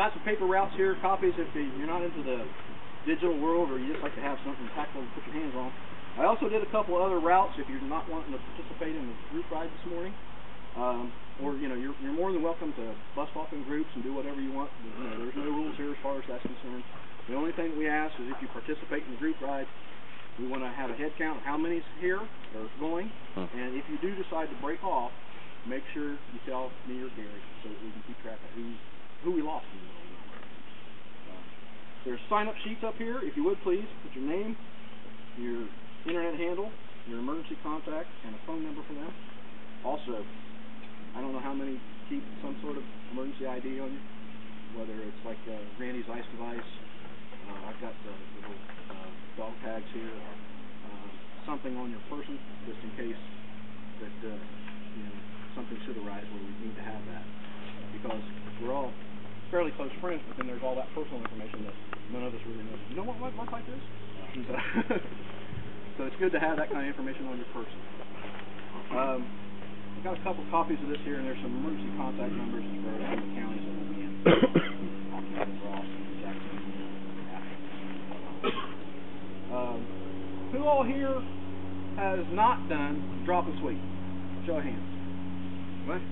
got some paper routes here, copies if you're not into the digital world or you just like to have something tactile to put your hands on. I also did a couple other routes if you're not wanting to participate in the group ride this morning. Or you're more than welcome to bust off in groups and do whatever you want. There's no rules here as far as that's concerned. The only thing that we ask is if you participate in the group ride, we want to have a head count of how many's here or going. And if you do decide to break off, make sure you tell me or Gary so that we can keep track of who we lost in the middle. There's sign-up sheets up here. If you would please put your name, your internet handle, your emergency contact, and a phone number for them. Also, I don't know how many keep some sort of emergency ID on you, whether it's like Randy's ice device. I've got the little dog tags here. Something on your person, just in case that something should arise where we need to have that. Because we're all fairly close friends, but then there's all that personal information that none of us really know. You know what life like this? So it's good to have that kind of information on your person. I've got a couple copies of this here, and there's some emergency contact numbers for all the counties that will be in. Who all here has not done drop and sweep? Show of hands. What?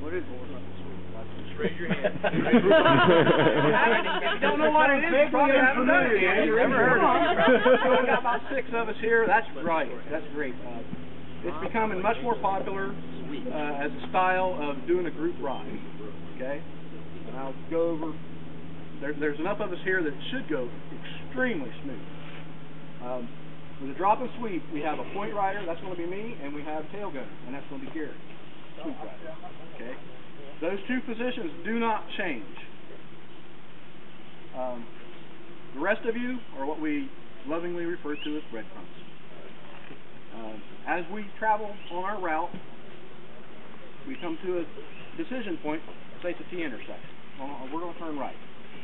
What is drop and sweep? Just raise your hand. If you don't know what it is, you probably haven't done it yet. You've never heard of it. We've got about 6 of us here. That's right. That's great. It's becoming much more popular as a style of doing a group ride. Okay? And I'll go over. There's enough of us here that it should go extremely smooth. With the drop and sweep, we have a point rider, that's going to be me, and we have tail gunner, and that's going to be Gary. Sweep rider. Okay? Those 2 positions do not change. The rest of you are what we lovingly refer to as breadcrumbs. As we travel on our route, we come to a decision point, say it's a T intersection. We're going to turn right.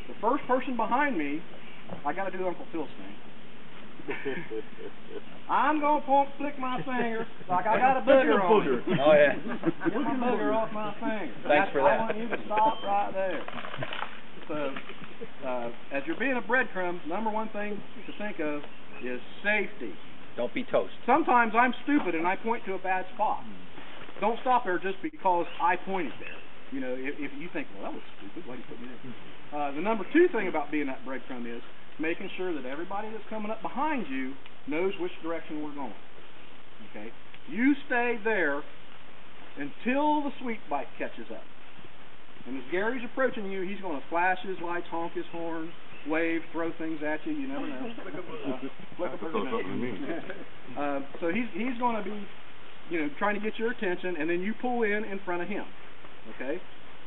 The first person behind me, I got to do Uncle Phil's thing. I'm going to flick my finger like I got a booger on me. Oh, yeah. Get my booger off my finger. Thanks for that. I want you to stop right there. So, as you're being a breadcrumb, number one thing to think of is safety. Don't be toast. Sometimes I'm stupid and I point to a bad spot. Don't stop there just because I pointed there. You know, if you think, well, that was stupid, why did you put me there? The number 2 thing about being that breadcrumb is making sure that everybody that's coming up behind you knows which direction we're going. Okay? You stay there until the sweep bike catches up. And as Gary's approaching you, he's going to flash his lights, honk his horn, wave, throw things at you. You never know. So he's going to be, trying to get your attention, and then you pull in front of him. Okay?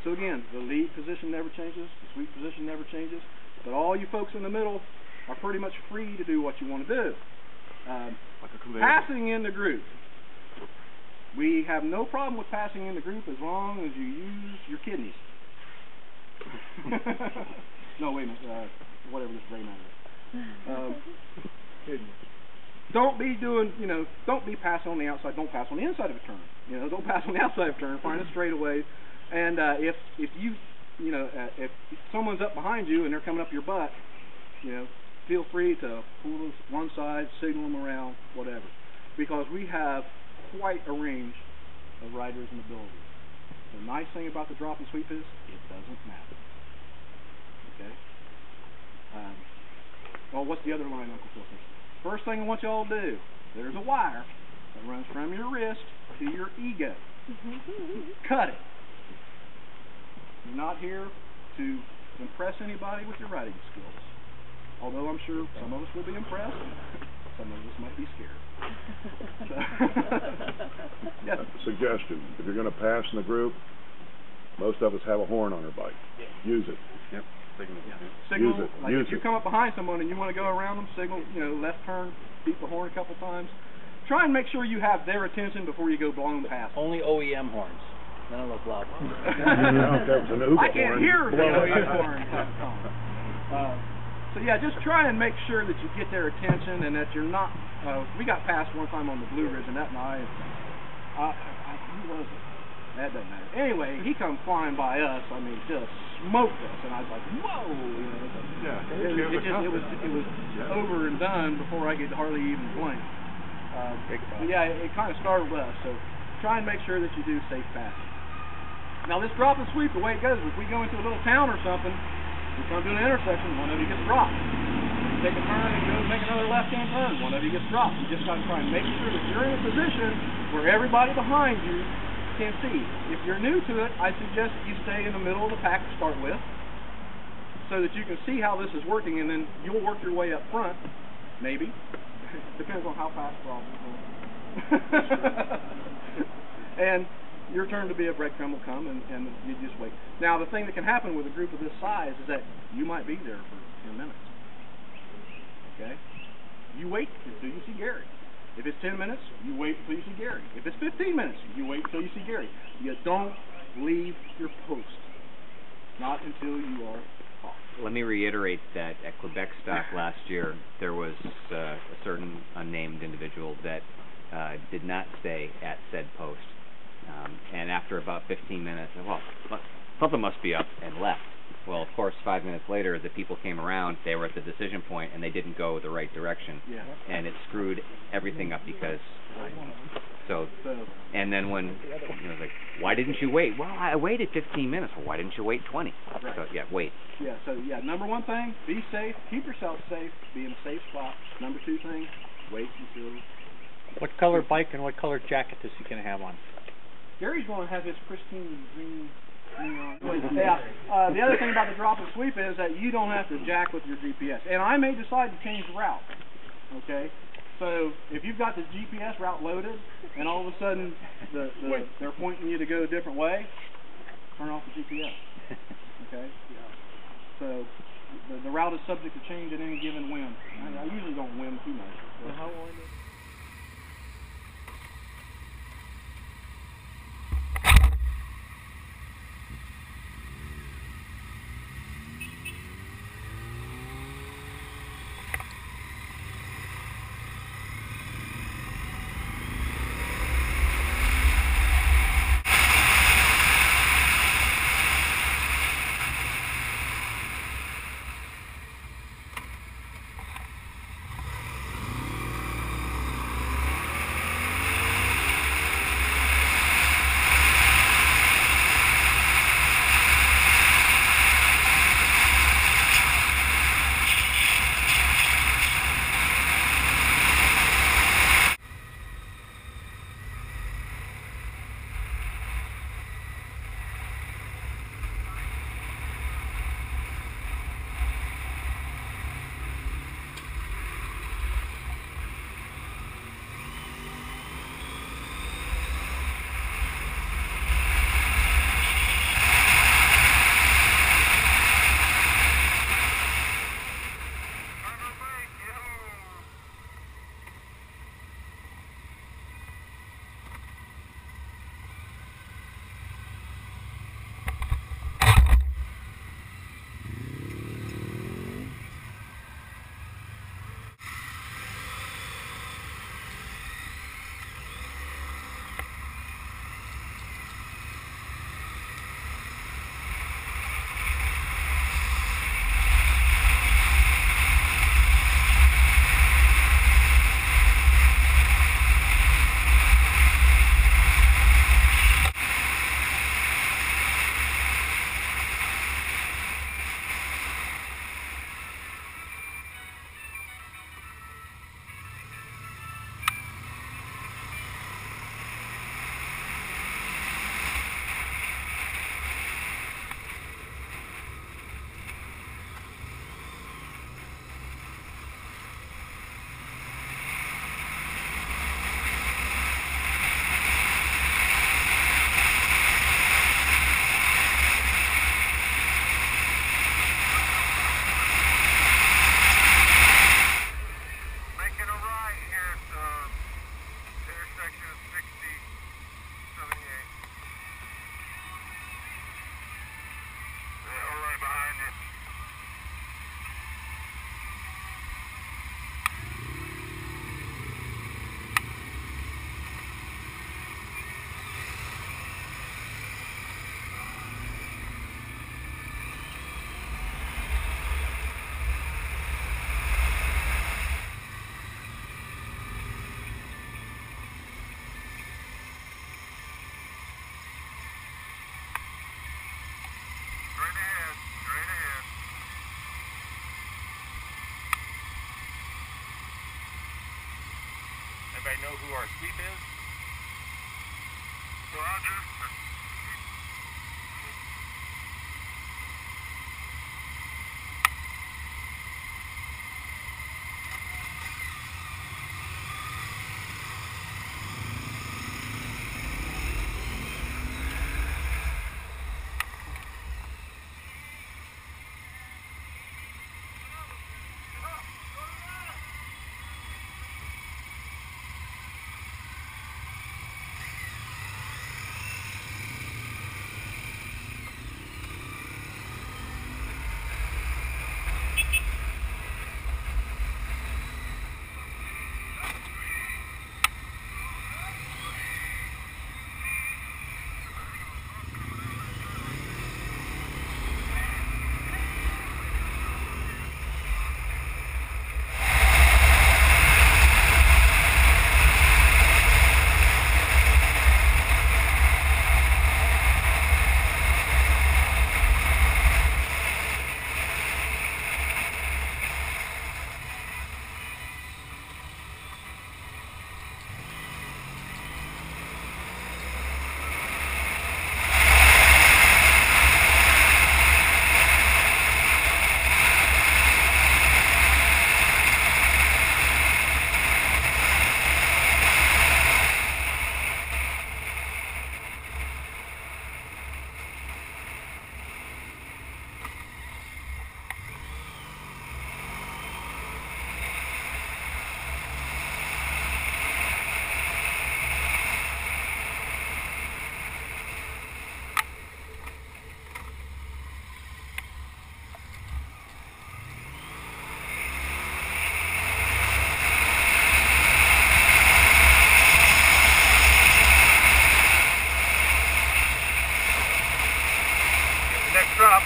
So again, the lead position never changes, the sweep position never changes, but all you folks in the middle are pretty much free to do what you want to do. Passing in the group. We have no problem with passing in the group as long as you use your kidneys. No, wait a minute. Whatever this gray matter is. Don't be doing, don't be passing on the outside. Don't pass on the inside of a turn. Don't pass on the outside of a turn. Find a straightaway. And if if someone's up behind you and they're coming up your butt, feel free to pull to one side, signal them around, whatever. Because we have quite a range of riders and abilities. The nice thing about the drop and sweep is it doesn't matter. Okay? Well, what's the other line, Uncle Phil? First thing I want you all to do, there's a wire that runs from your wrist to your ego. Cut it. You're not here to impress anybody with your riding skills. Although I'm sure some of us will be impressed, some of us might be scared. Yes. Suggestion: if you're going to pass in the group, most of us have a horn on our bike. Yeah. Use it. Yep. Signal. Yeah. Signal. Use it. Like if you come up behind someone and you want to go around them, signal. Left turn, beep the horn a couple times. Try and make sure you have their attention before you go blowing past. Only OEM horns. None of those loud ones. I can't hear the OEM horn. So yeah, just try and make sure that you get their attention and that you're not. We got passed one time on the Blue Ridge, and that night, who was it? That doesn't matter. Anyway, he come flying by us. I mean, just smoked us, and I was like, "Whoa!" You know, it was over and done before I could hardly even blink. But yeah, it kind of startled us. So try and make sure that you do safe passing. Now this drop and sweep, the way it goes, if we go into a little town or something, we come to an intersection, one of you gets dropped. You take a turn and go make another left-hand turn, one of you gets dropped. You just got to try and make sure that you're in a position where everybody behind you can see. If you're new to it, I suggest that you stay in the middle of the pack to start with, so that you can see how this is working, and then you'll work your way up front, maybe. Depends on how fast we're all going. And your turn to be a breadcrumb will come, and you just wait. Now, the thing that can happen with a group of this size is that you might be there for 10 minutes. Okay? You wait until you see Gary. If it's 10 minutes, you wait until you see Gary. If it's 15 minutes, you wait until you see Gary. You don't leave your post. Not until you are off. Let me reiterate that at OH-SToc last year, there was a certain unnamed individual that did not stay at said post. And after about 15 minutes, well, something must be up, and left. Well, of course, 5 minutes later, the people came around, they were at the decision point, and they didn't go the right direction. Yeah. And it screwed everything up because, and then when, you know, like, why didn't you wait? Well, I waited 15 minutes. Well, why didn't you wait 20? Right. So, yeah, wait. Yeah, so, yeah, number one thing, be safe, keep yourself safe, be in a safe spot. Number two thing, wait until... What color bike and what color jacket is he going to have on? Gary's going to have his pristine green on. Yeah. The other thing about the drop and sweep is that you don't have to jack with your GPS. And I may decide to change the route. Okay? So if you've got the GPS route loaded and all of a sudden they're pointing you to go a different way, turn off the GPS. Okay? So the route is subject to change at any given whim. I usually don't whim too much. Well, how long is Anybody know who our sweep is? Roger. Next drop.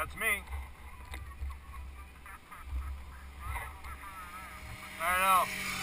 That's me. I know.